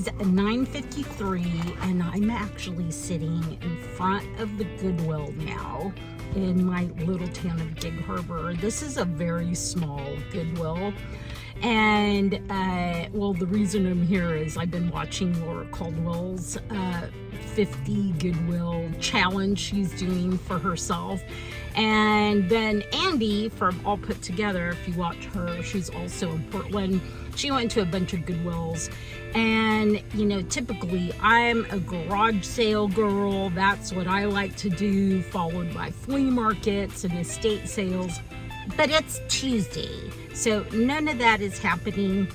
is 9:53 and I'm actually sitting in front of the Goodwill now in my little town of Gig Harbor. This is a very small Goodwill. And well, the reason I'm here is I've been watching Laura Caldwell's 50 Goodwill challenge she's doing for herself. And then Andy from All Put Together, if you watch her, she's also in Portland. She went to a bunch of Goodwills. And, you know, typically I'm a garage sale girl. That's what I like to do, followed by flea markets and estate sales. But it's Tuesday, so none of that is happening.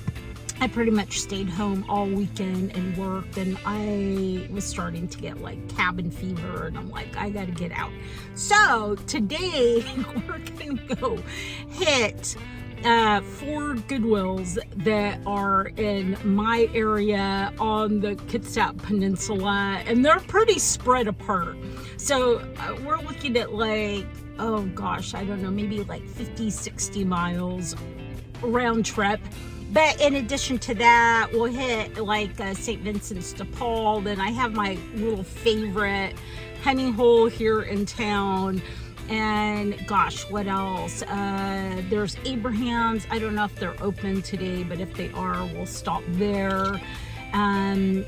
I pretty much stayed home all weekend and worked, and I was starting to get like cabin fever, and I'm like, I gotta get out. So today we're gonna go hit 4 Goodwills that are in my area on the Kitsap Peninsula, and they're pretty spread apart. So we're looking at like, oh gosh, I don't know, maybe like 50-60 miles round trip. But in addition to that, we'll hit like St. Vincent's de Paul. Then I have my little favorite honey hole here in town. And gosh, what else? There's Abraham's. I don't know if they're open today, but if they are, we'll stop there. And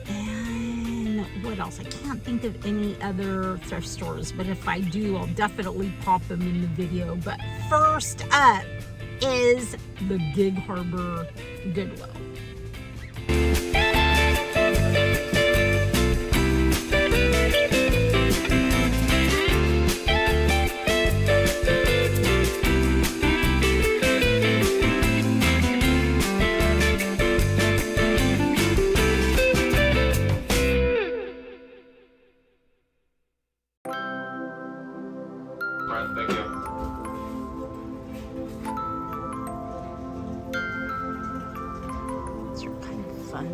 what else? I can't think of any other thrift stores, but if I do, I'll definitely pop them in the video. But first up is the Gig Harbor Goodwill. Thank you. These are kind of fun.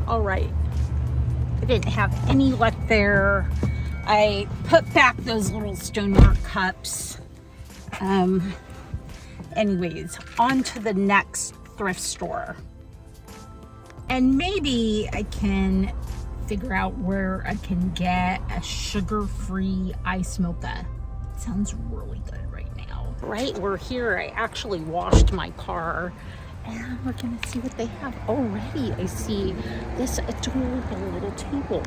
All right, I didn't have any luck there. I put back those little stoneware cups. Anyways, on to the next thrift store. And maybe I can figure out where I can get a sugar-free ice mocha. It sounds really good right now. Right, we're here. I actually washed my car. And we're gonna see what they have. Already I see this adorable little table.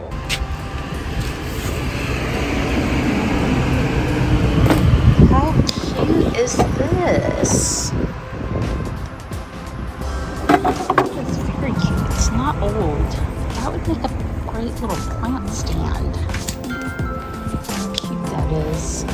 How cute is this? It's very cute. It's not old. That would make a great little plant stand. How cute that is.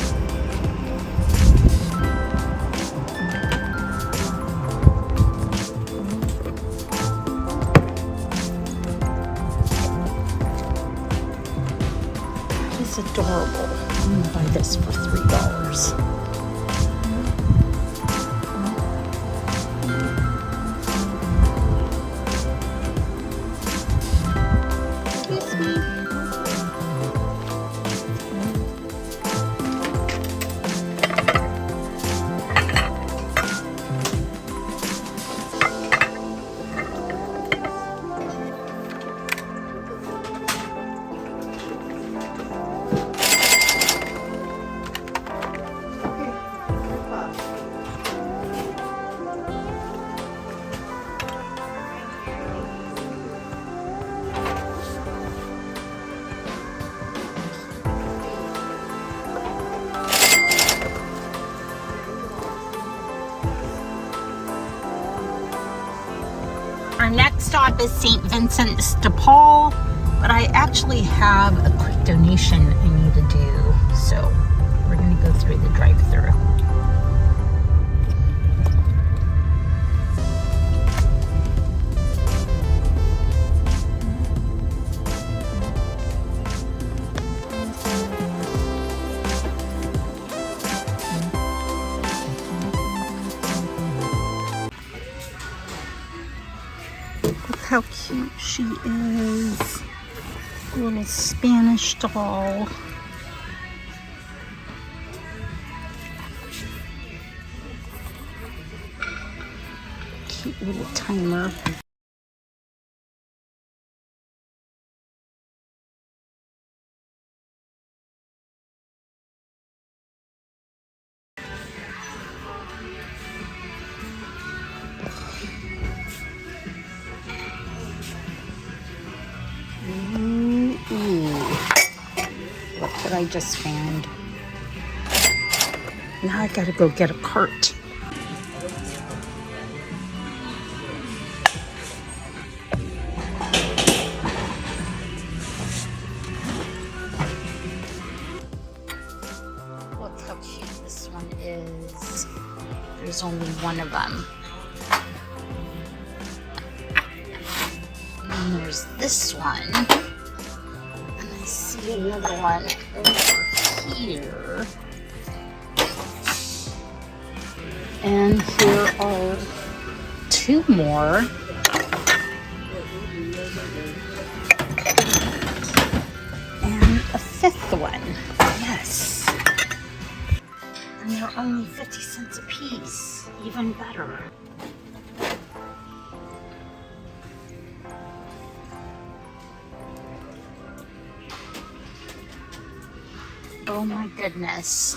Adorable. I'm gonna buy this for $3. Excuse me. Our next stop is St. Vincent's de Paul, but I actually have a quick donation I need to do, so we're going to go through the drive-thru. how cute she is. A little Spanish doll. Cute little timer. Look what I just found. Now I gotta go get a cart. Look how cute this one is. There's only one of them. And there's this one. And I see another one over here. And here are two more. And a fifth one. Yes. And they're only 50 cents a piece. Even better. Oh my goodness.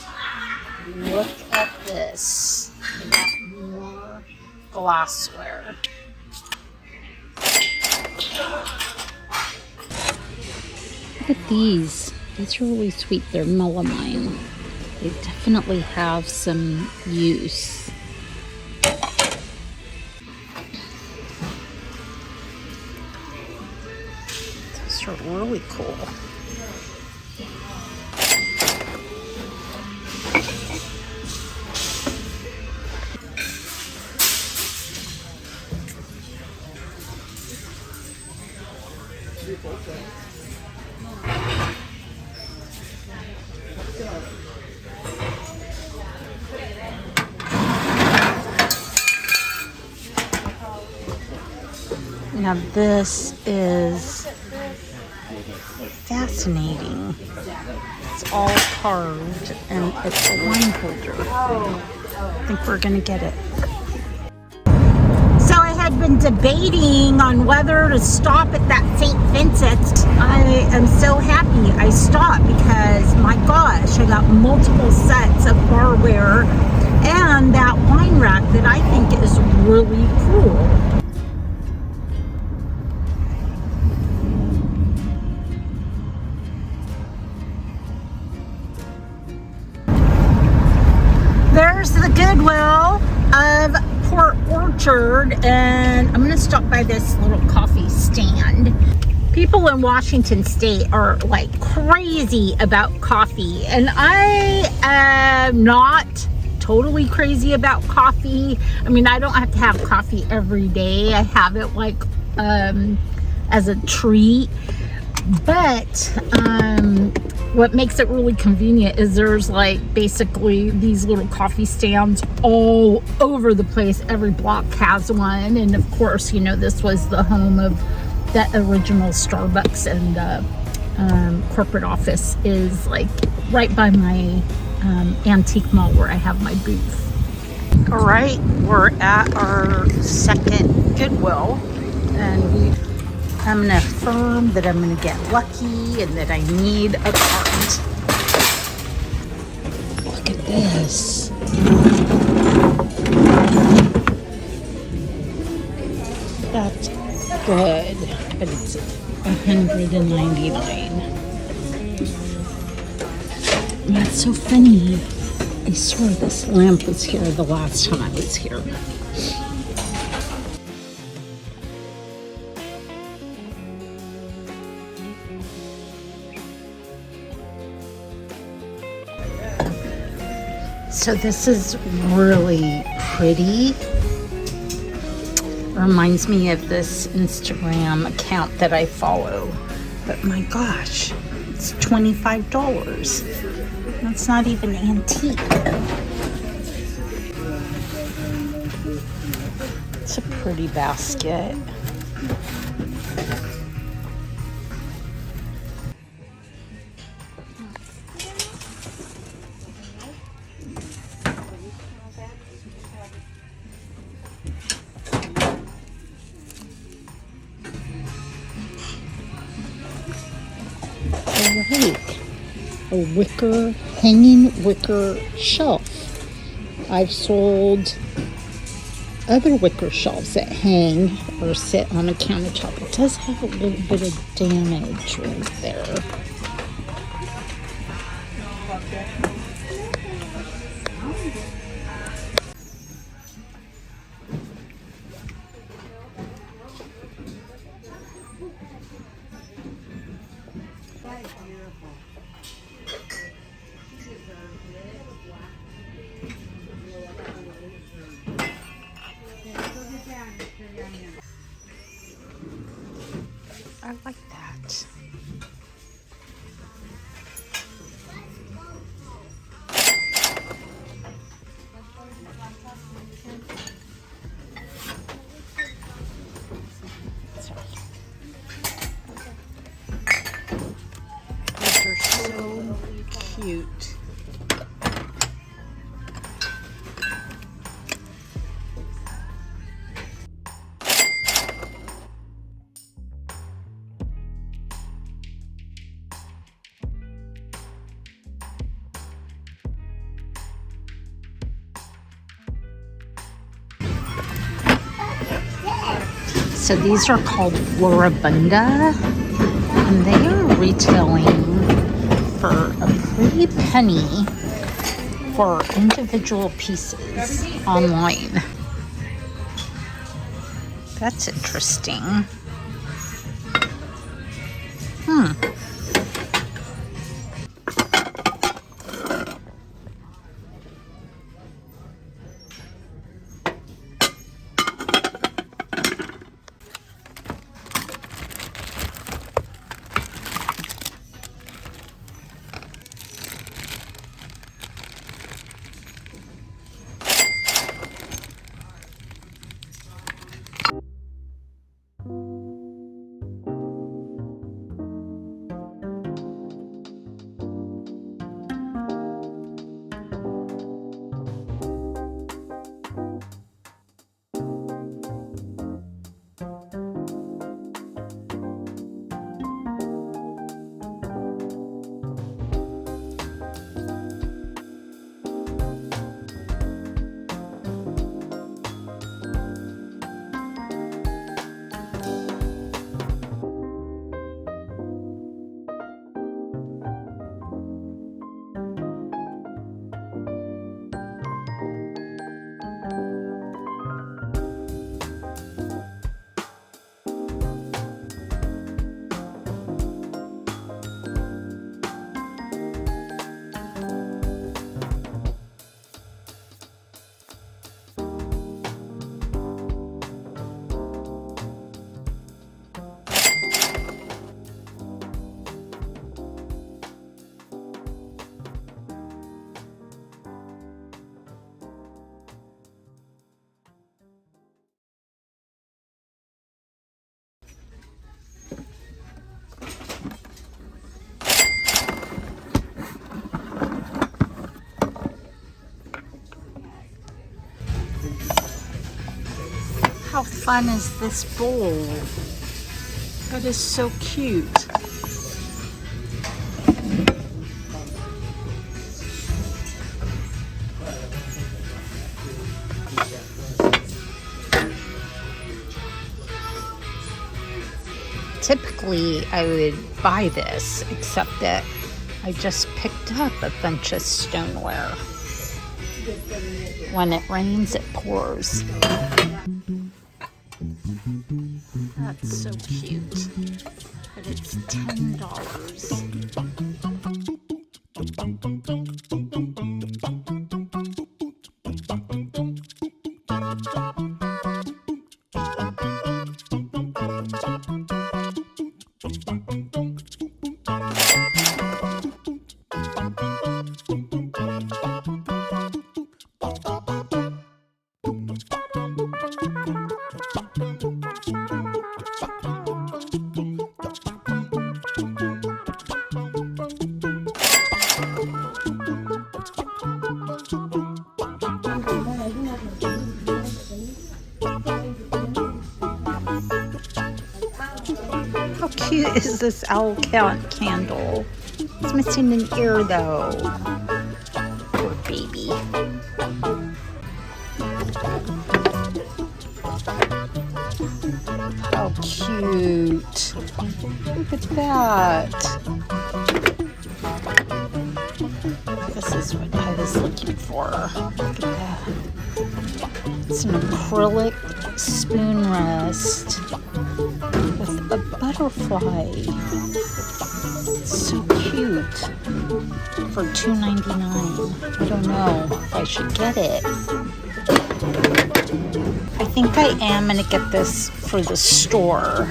Look at this. We got more glassware. Look at these. These are really sweet. They're melamine. They definitely have some use. Those are really cool. Now this is fascinating. It's all carved and it's a wine holder. I think we're gonna get it. So I had been debating on whether to stop at that St. Vincent's. I am so happy I stopped because my gosh, I got multiple sets of barware and that wine rack that I think is really cool. There's the Goodwill of Port Orchard, and I'm gonna stop by this little coffee stand. People in Washington State are like crazy about coffee, and I am not totally crazy about coffee. I mean, I don't have to have coffee every day. I have it like as a treat, but what makes it really convenient is there's like basically these little coffee stands all over the place. Every block has one, and of course, you know, this was the home of that original Starbucks, and the corporate office is like right by my antique mall where I have my booth. All right, we're at our second Goodwill, and I'm gonna affirm that I'm gonna get lucky and that I need a cart. Look at this. That's good, but it's $199. That's so funny. I swear this lamp was here the last time I was here. So this is really pretty. Reminds me of this Instagram account that I follow. But my gosh, it's $25. That's not even antique. It's a pretty basket. like a wicker, hanging wicker shelf. I've sold other wicker shelves that hang or sit on a countertop. It does have a little bit of damage right there. I like that. These are so cute. So these are called Floribunda, and they are retailing for a pretty penny for individual pieces online. That's interesting. How fun is this bowl? That is so cute. Typically, I would buy this, except that I just picked up a bunch of stoneware. When it rains, it pours. That's so cute. But it's $10. How cute is this owl candle? It's missing an ear though. Poor baby. How cute. Look at that. This is what I was looking for. Look at that. It's an acrylic spoon rest with a butterfly. It's so cute. For $2.99. I don't know if I should get it. I think I am gonna get this for the store.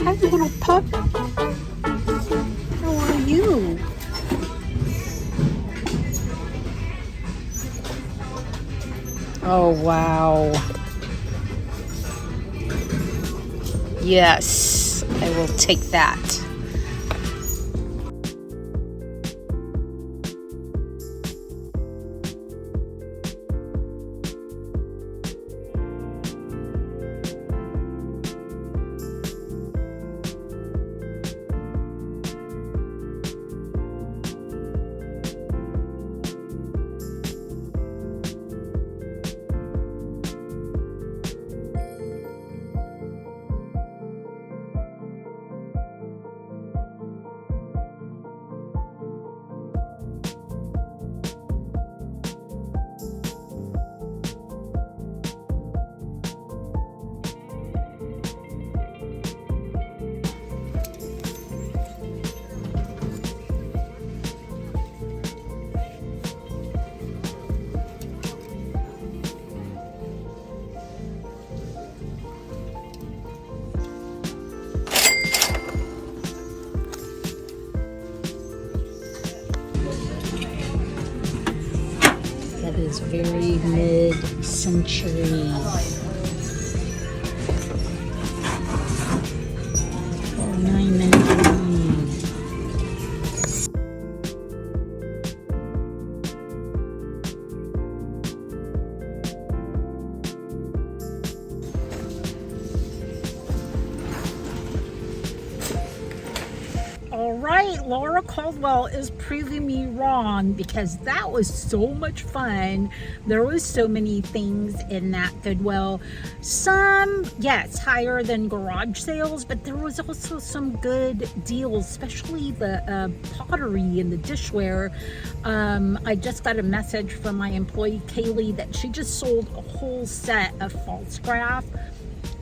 Hi, little pup. How are you? Oh, wow. Yes, I will take that. Is very mid-century. $49.99. All right, Laura Caldwell is proving me wrong because that was so much fun. There was so many things in that Goodwill. Some, yes, higher than garage sales, but there was also some good deals, especially the pottery and the dishware. I just got a message from my employee, Kaylee, that she just sold a whole set of false craft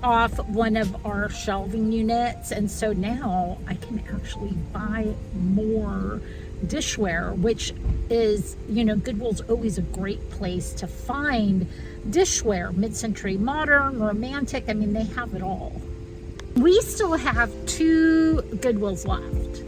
off one of our shelving units, and so now I can actually buy more dishware, which is, you know, Goodwill's always a great place to find dishware, mid-century, modern, romantic. I mean, they have it all. We still have 2 Goodwills left.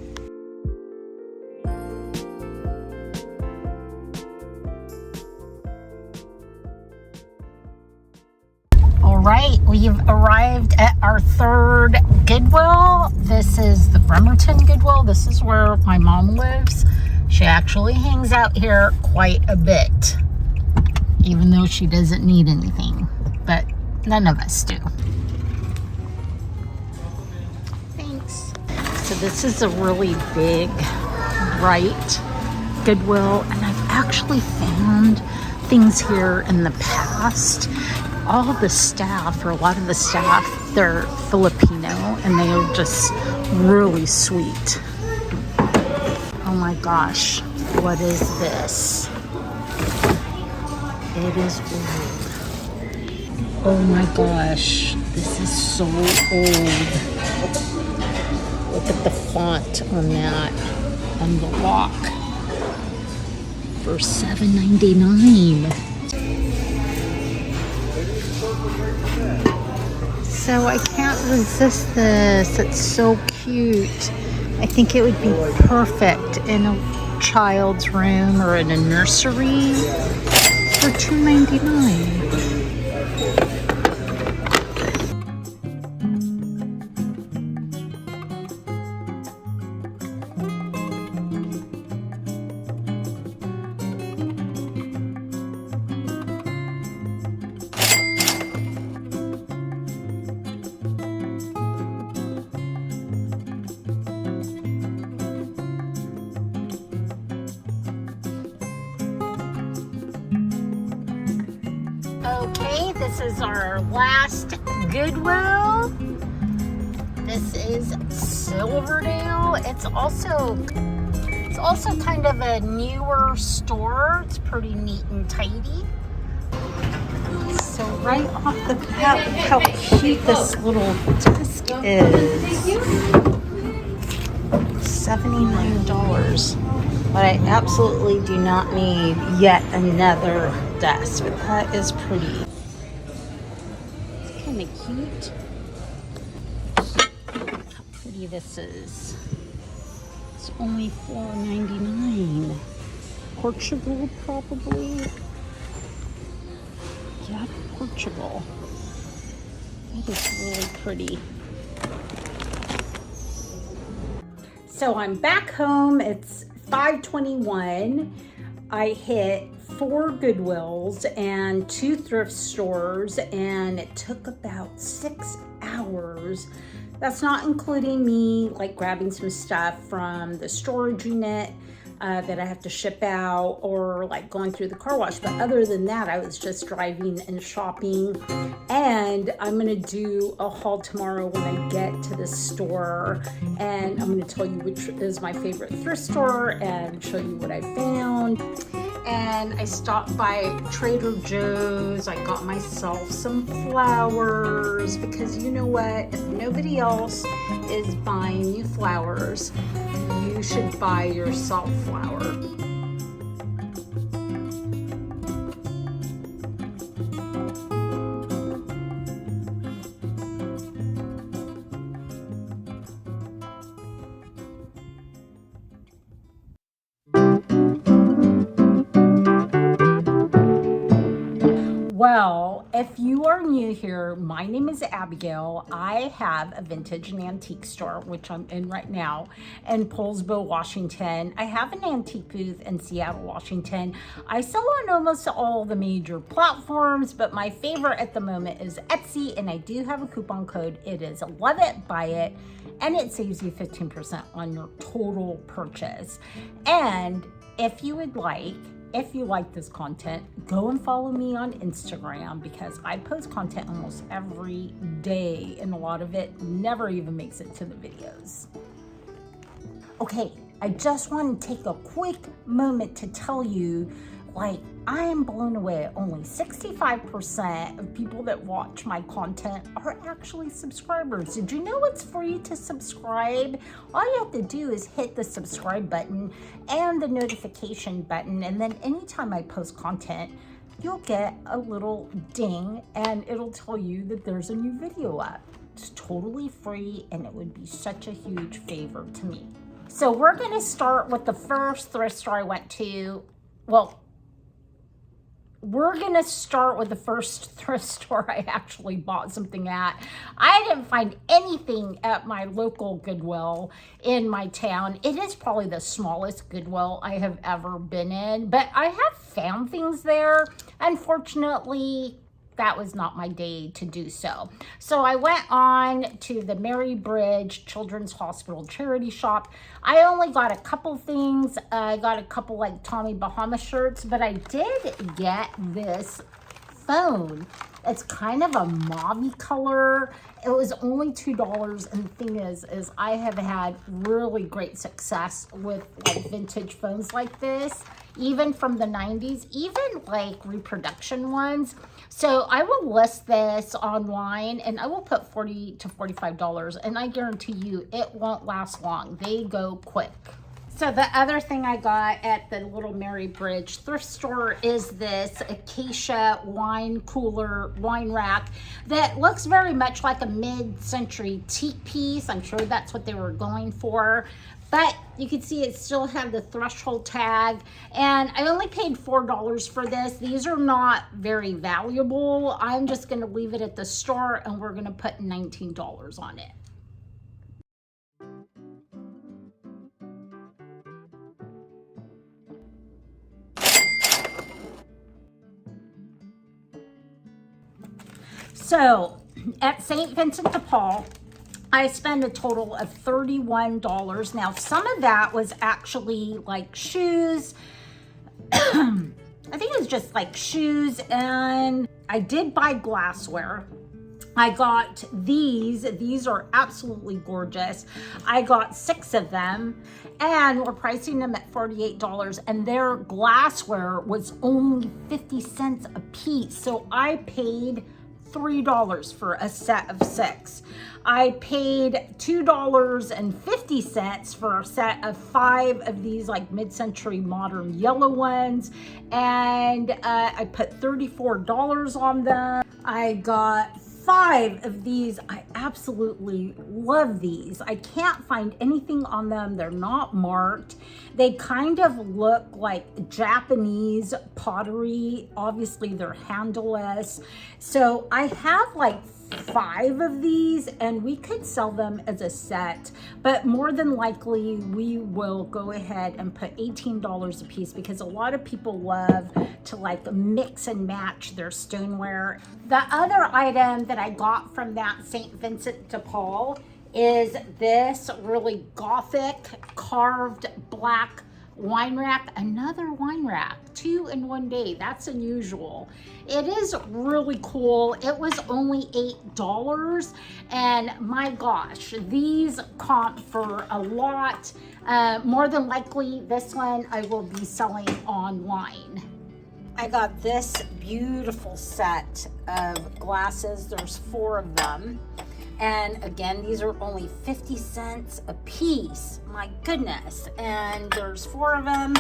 Right, we've arrived at our 3rd Goodwill. This is the Bremerton Goodwill. This is where my mom lives. She actually hangs out here quite a bit, even though she doesn't need anything, but none of us do. Thanks. So this is a really big, bright Goodwill, and I've actually found things here in the past. All the staff, or a lot of the staff, they're Filipino, and they are just really sweet. Oh my gosh, what is this? It is old. Oh my gosh, this is so old. Look at the font on that, on the lock, for $7.99. So I can't resist this. It's so cute. I think it would be perfect in a child's room or in a nursery for $2.99. Okay, this is our last Goodwill. This is Silverdale. It's also kind of a newer store. It's pretty neat and tidy. So right off the bat, look how cute this little desk is. $79. But I absolutely do not need yet another desk. But that is pretty. It's kind of cute. Look how pretty this is. It's only $4.99. Portugal, probably. Yeah, Portugal. That is really pretty. So I'm back home. It's 5:21. I hit 4 Goodwills and 2 thrift stores, and it took about 6 hours. That's not including me like grabbing some stuff from the storage unit that I have to ship out, or like going through the car wash. But other than that, I was just driving and shopping. And I'm gonna do a haul tomorrow when I get to the store, and I'm gonna tell you which is my favorite thrift store and show you what I found. And I stopped by Trader Joe's. I got myself some flowers because you know what? If nobody else is buying you flowers, you should buy yourself flower. Well, if you are new here, my name is Abigail. I have a vintage and antique store, which I'm in right now, in Poulsbo, Washington. I have an antique booth in Seattle, Washington. I sell on almost all the major platforms, but my favorite at the moment is Etsy, and I do have a coupon code. It is LOVEITBUYIT, and it saves you 15% on your total purchase. And if you like this content, go and follow me on Instagram, because I post content almost every day, and a lot of it never even makes it to the videos. Okay, I just want to take a quick moment to tell you, like, I am blown away. Only 65% of people that watch my content are actually subscribers. Did you know it's free to subscribe? All you have to do is hit the subscribe button and the notification button, and then anytime I post content, you'll get a little ding and it'll tell you that there's a new video up. It's totally free, and it would be such a huge favor to me. So we're gonna start with the first thrift store I went to. Well, we're gonna start with the first thrift store I actually bought something at. I didn't find anything at my local Goodwill in my town. It is probably the smallest Goodwill I have ever been in, but I have found things there. Unfortunately, that was not my day to do so. So I went on to the Mary Bridge Children's Hospital charity shop. I only got a couple things. I got a couple like Tommy Bahama shirts, but I did get this phone. It's kind of a mauve color. It was only $2, and the thing is I have had really great success with like vintage phones like this, even from the 90s, even like reproduction ones. So I will list this online, and I will put $40 to $45, and I guarantee you it won't last long. They go quick. So the other thing I got at the little Mary Bridge thrift store is this acacia wine cooler, wine rack that looks very much like a mid-century teak piece. I'm sure that's what they were going for. But you can see it still had the threshold tag, and I only paid $4 for this. These are not very valuable. I'm just gonna leave it at the store, and we're gonna put $19 on it. So at St. Vincent de Paul, I spent a total of $31. Now, some of that was actually like shoes. I think it was just like shoes, and I did buy glassware. I got these are absolutely gorgeous. I got 6 of them, and we're pricing them at $48, and their glassware was only 50 cents a piece. So I paid $3 for a set of 6. I paid $2.50 for a set of 5 of these like mid-century modern yellow ones, and I put $34 on them. I got 5 of these. I absolutely love these. I can't find anything on them. They're not marked. They kind of look like Japanese pottery. Obviously they're handleless. So I have like 5 of these, and we could sell them as a set, but more than likely we will go ahead and put $18 a piece, because a lot of people love to like mix and match their stoneware. The other item that I got from that St. Vincent de Paul is this really gothic carved black wine rack. Another wine rack, 2 in one day. That's unusual. It is really cool. It was only $8, and my gosh, these comp for a lot. More than likely this one I will be selling online. I got this beautiful set of glasses. There's 4 of them. And again, these are only 50 cents a piece. My goodness. And there's 4 of them.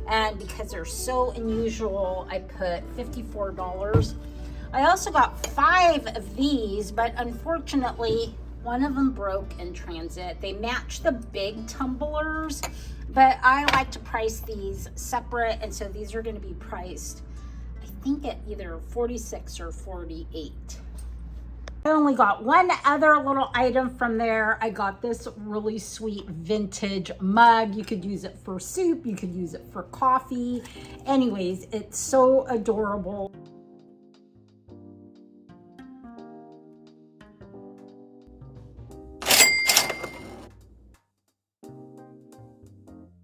And because they're so unusual, I put $54. I also got 5 of these, but unfortunately, one of them broke in transit. They match the big tumblers, but I like to price these separate. And so these are going to be priced, I think, at either $46 or $48. I only got one other little item from there. I got this really sweet vintage mug. You could use it for soup, you could use it for coffee. Anyways, it's so adorable.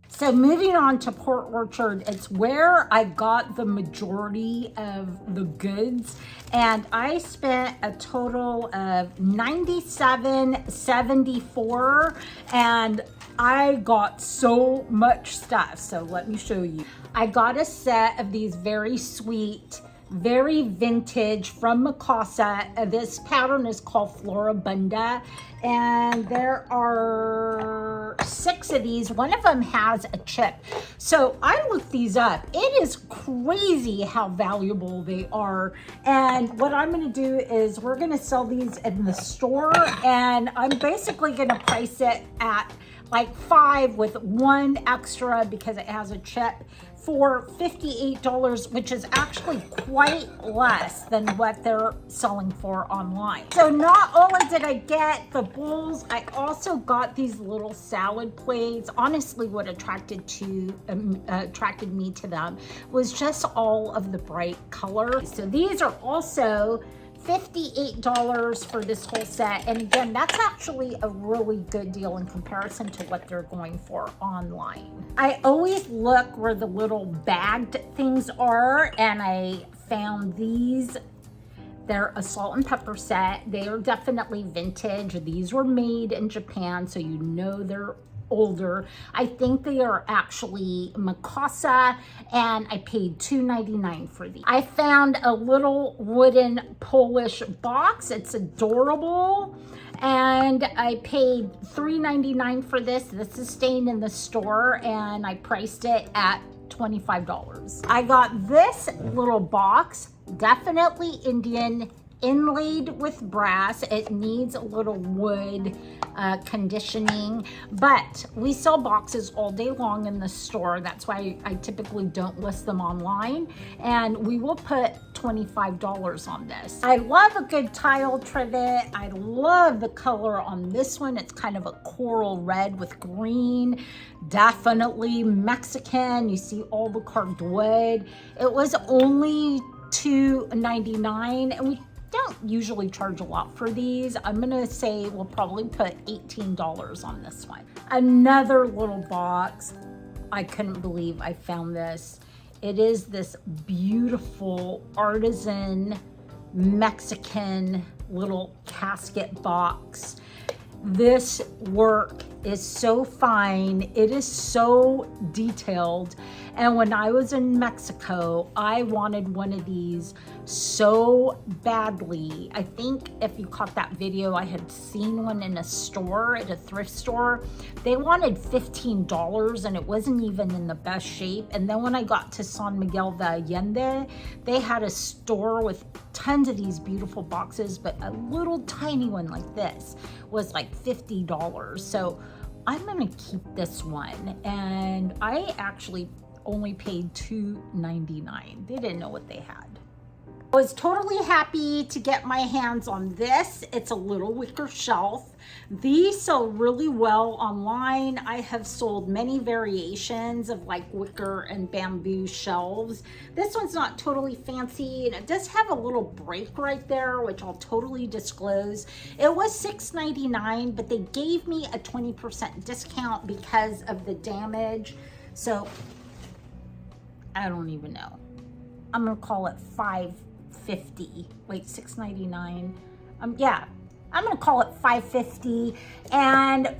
So moving on to Port Orchard, it's where I got the majority of the goods, and I spent a total of $97.74, and I got so much stuff. So let me show you. I got a set of these very sweet, very vintage from Mikasa. This pattern is called Floribunda, and there are 6 of these. One of them has a chip. So I looked these up. It is crazy how valuable they are. And what I'm going to do is we're going to sell these in the store, and I'm basically going to price it at like 5 with 1 extra because it has a chip, for $58, which is actually quite less than what they're selling for online. So not only did I get the bowls, I also got these little salad plates. Honestly, what attracted me to them was just all of the bright color. So these are also $58 for this whole set. And again, that's actually a really good deal in comparison to what they're going for online. I always look where the little bagged things are, and I found these. They're a salt and pepper set. They are definitely vintage. These were made in Japan, so you know they're older. I think they are actually Mikasa, and I paid $2.99 for these. I found a little wooden Polish box. It's adorable, and I paid $3.99 for this. This is staying in the store, and I priced it at $25. I got this little box, definitely Indian, inlaid with brass. It needs a little wood conditioning, but we sell boxes all day long in the store. That's why I typically don't list them online, and we will put $25 on this. I love a good tile trivet. I love the color on this one. It's kind of a coral red with green, definitely Mexican. You see all the carved wood. It was only $2.99, and we don't usually charge a lot for these. I'm gonna say we'll probably put $18 on this one. Another little box. I couldn't believe I found this. It is this beautiful artisan Mexican little casket box. This work is so fine. It is so detailed. And when I was in Mexico, I wanted one of these so badly. I think if you caught that video, I had seen one in a store, at a thrift store. They wanted $15 and it wasn't even in the best shape. And then when I got to San Miguel de Allende, they had a store with tons of these beautiful boxes, but a little tiny one like this was like $50. So I'm gonna keep this one. And I actually only paid $2.99. They didn't know what they had. I was totally happy to get my hands on this. It's a little wicker shelf. These sell really well online. I have sold many variations of like wicker and bamboo shelves. This one's not totally fancy, and it does have a little break right there, which I'll totally disclose. It was $6.99, but they gave me a 20% discount because of the damage. So I don't even know. I'm gonna call it $5.50. Wait, $6.99. Yeah, I'm gonna call it $5.50, and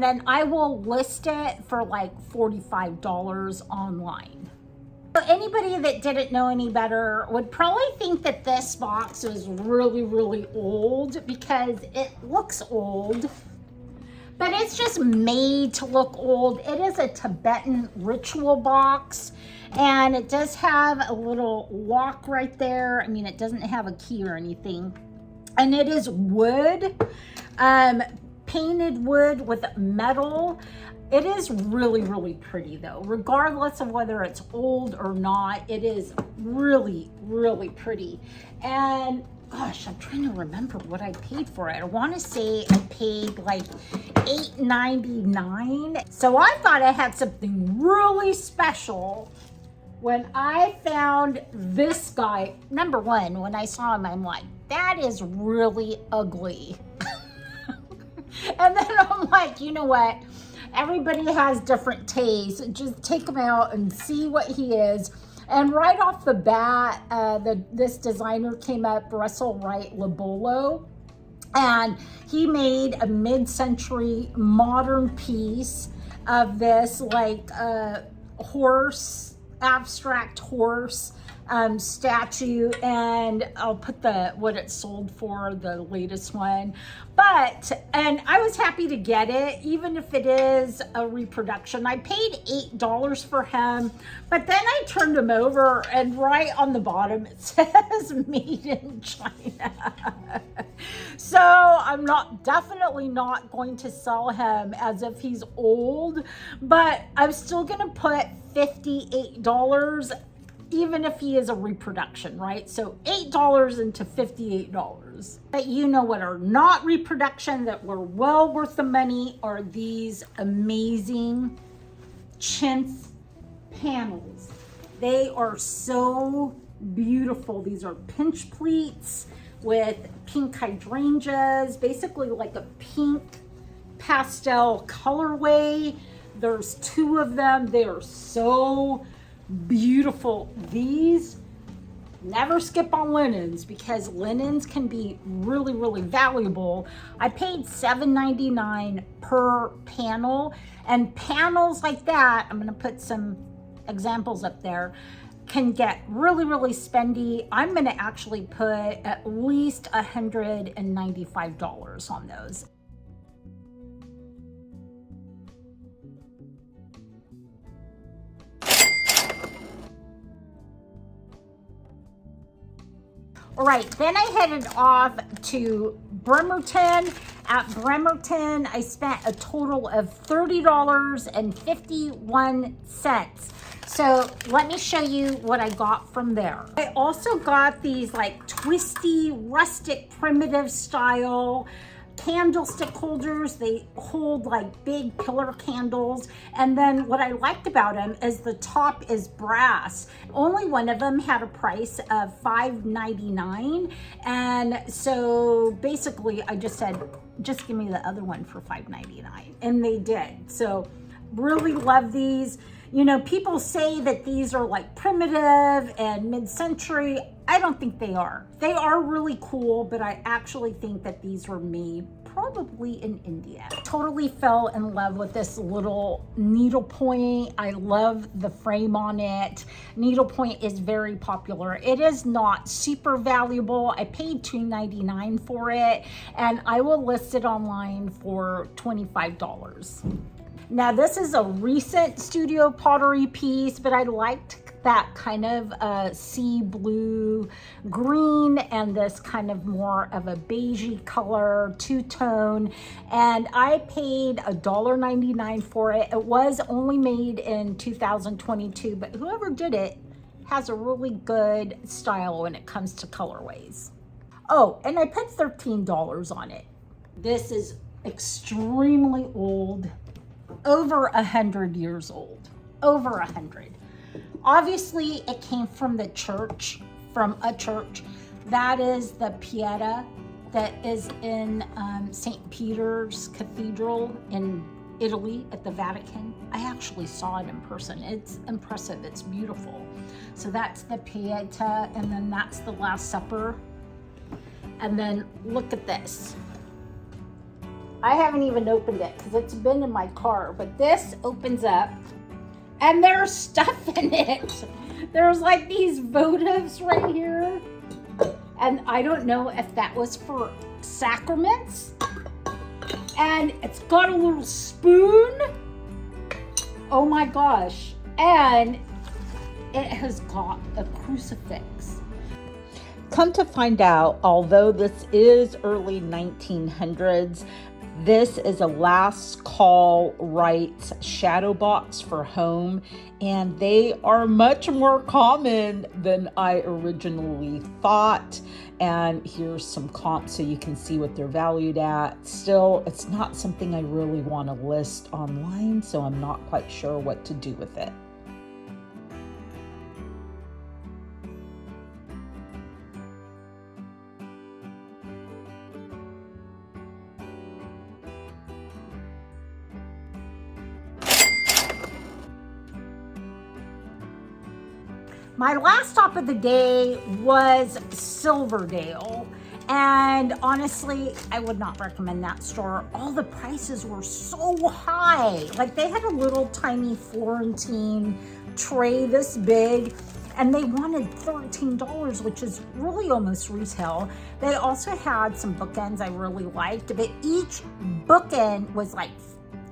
then I will list it for like $45 online. So anybody that didn't know any better would probably think that this box was really, really old because it looks old. But it's just made to look old. It is a Tibetan ritual box, and it does have a little lock right there. I mean, it doesn't have a key or anything. And it is wood, painted wood with metal. It is really, really pretty though. Regardless of whether it's old or not, it is really, really pretty. And gosh, I'm trying to remember what I paid for it. I want to say I paid like $8.99. So I thought I had something really special when I found this guy. Number one, when I saw him, I'm like, that is really ugly. And then I'm like, you know what? Everybody has different tastes. Just take him out and see what he is. And right off the bat, this designer came up, Russell Wright Labolo, and he made a mid-century modern piece of this like horse, abstract horse statue, and I'll put what it sold for, the latest one. And I was happy to get it, even if it is a reproduction. I paid $8 for him, but then I turned him over, and right on the bottom it says made in China. So I'm definitely not going to sell him as if he's old, but I'm still gonna put $58, even if he is a reproduction, right? So $8 into $58. But you know what are not reproduction that were well worth the money are these amazing chintz panels. They are so beautiful. These are pinch pleats with pink hydrangeas, basically like a pink pastel colorway. There's two of them. They are so beautiful. These never skip on linens because linens can be really, really valuable. I paid $7.99 per panel, and panels like that, I'm going to put some examples up there, can get really, really spendy. I'm going to actually put at least $195 on those. All right, then I headed off to Bremerton. At Bremerton, I spent a total of $30.51. So let me show you what I got from there. I also got these like twisty, rustic, primitive style candlestick holders. They hold like big pillar candles. And then what I liked about them is the top is brass. Only one of them had a price of $5.99. And so basically I just said, just give me the other one for $5.99. And they did. So really love these. You know, people say that these are like primitive and mid-century. I don't think they are. They are really cool, but I actually think that these were made probably in India. Totally fell in love with this little needlepoint. I love the frame on it. Needlepoint is very popular. It is not super valuable. I paid $2.99 for it, and I will list it online for $25. Now this is a recent studio pottery piece, but I liked that kind of sea blue green and this kind of more of a beigey color, two-tone, and I paid $1.99 for it. It was only made in 2022, but whoever did it has a really good style when it comes to colorways. Oh, and I put $13 on it. This is extremely old, over 100 years old, over 100. Obviously, it came from the church, from a church. That is the Pieta that is in St. Peter's Cathedral in Italy at the Vatican. I actually saw it in person. It's impressive, it's beautiful. So that's the Pieta, and then that's the Last Supper. And then look at this. I haven't even opened it because it's been in my car, but this opens up and there's stuff in it. There's like these votives right here. And I don't know if that was for sacraments. And it's got a little spoon. Oh my gosh. And it has got a crucifix. Come to find out, although this is early 1900s, this is a last call rights shadow box for home, and they are much more common than I originally thought. And here's some comps so you can see what they're valued at. Still, it's not something I really want to list online, so I'm not quite sure what to do with it. My last stop of the day was Silverdale, and honestly, I would not recommend that store. All the prices were so high. Like, they had a little tiny Florentine tray this big, and they wanted $13, which is really almost retail. They also had some bookends I really liked, but each bookend was like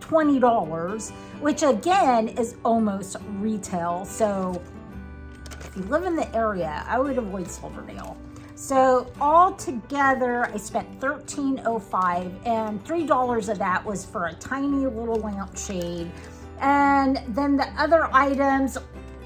$20, which again is almost retail. So if you live in the area, I would avoid Silverdale. So all together, I spent $13.05, and $3 of that was for a tiny little lampshade. And then the other items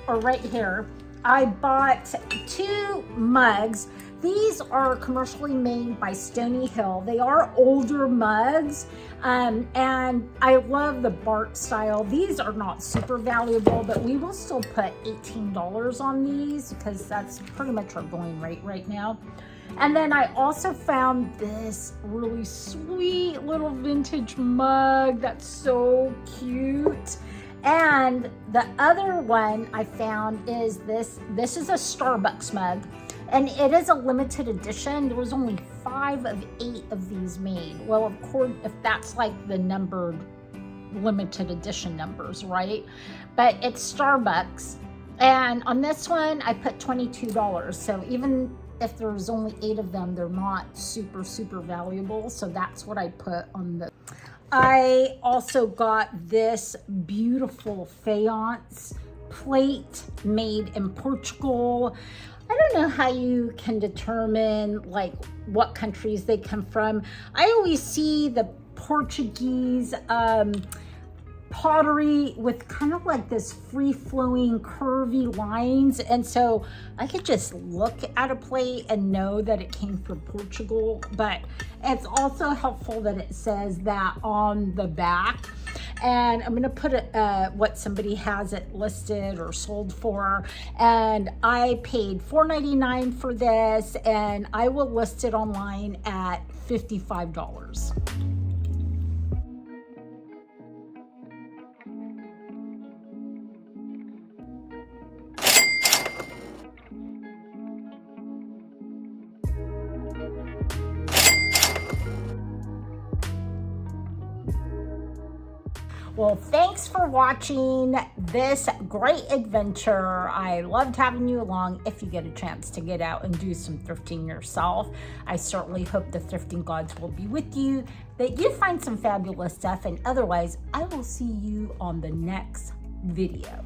are right here. I bought 2 mugs. These are commercially made by Stony Hill. They are older mugs, and I love the bark style. These are not super valuable, but we will still put $18 on these because that's pretty much our going rate right now. And then I also found this really sweet little vintage mug that's so cute. And the other one I found is this. This is a Starbucks mug, and it is a limited edition. There was only 5 of 8 of these made. Well, of course, if that's like the numbered limited edition numbers, right? But it's Starbucks. And on this one, I put $22. So even if there's only 8 of them, they're not super, super valuable. So that's what I put on the... I also got this beautiful faience plate made in Portugal. I don't know how you can determine like what countries they come from. I always see the Portuguese pottery with kind of like this free-flowing curvy lines, and so I could just look at a plate and know that it came from Portugal. But it's also helpful that it says that on the back. And I'm gonna put what somebody has it listed or sold for, and I paid $4.99 for this, and I will list it online at $55. Well, thanks for watching this great adventure. I loved having you along. If you get a chance to get out and do some thrifting yourself, I certainly hope the thrifting gods will be with you, that you find some fabulous stuff, and otherwise, I will see you on the next video.